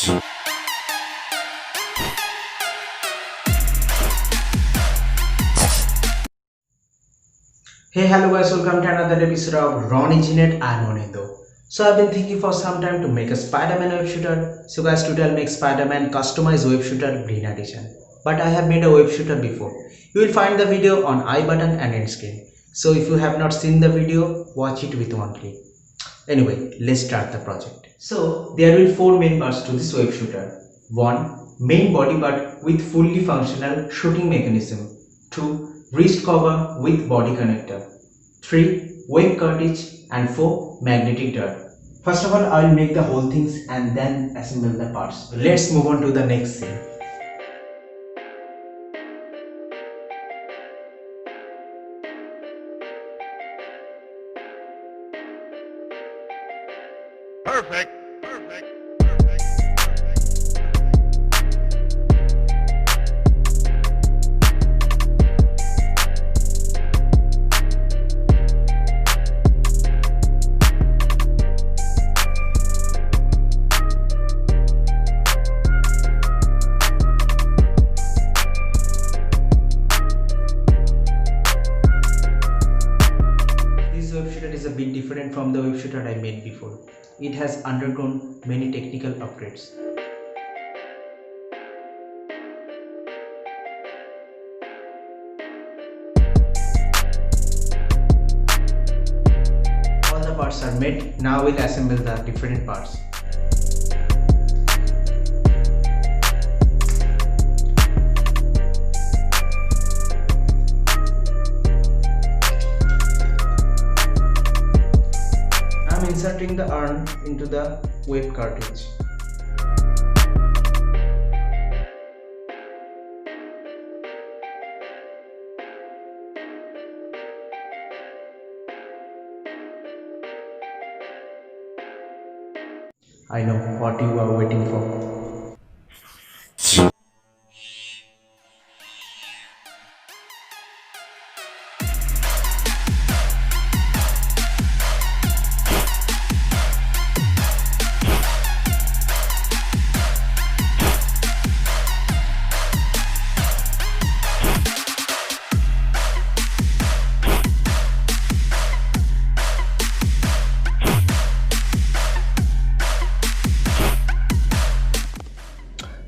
Hey, hello guys, welcome to another episode of Roneyginate. I'm Anindya. So I've been thinking for some time to make a Spiderman web shooter. So guys, today I'll make Spiderman customized web shooter green edition. But I have made a web shooter before. You will find the video on I button and end screen. So if you have not seen the video, watch it with one click. Anyway, let's start the project. So there will be 4 main parts to this web shooter. 1. Main body part with fully functional shooting mechanism. 2. Wrist cover with body connector. 3. Web cartridge. And 4. Magnetic dart. First of all, I will make the whole things and then assemble the parts. Let's move on to the next scene. Perfect. This web shooter is a bit different from the web shooter I made before. It has undergone many technical upgrades. All the parts are made. Now we'll assemble the different parts. I'm inserting the urn into the web cartridge. I know what you are waiting for.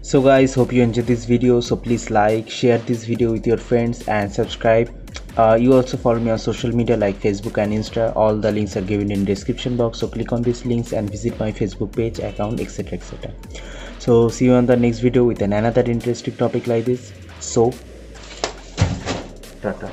So guys, hope you enjoyed this video. So please like, share this video with your friends and subscribe. You also follow me on social media like Facebook and Insta. All the links are given in description box, so click on these links and visit my Facebook page, account, etc. So see you on the next video with another interesting topic like this. So tata.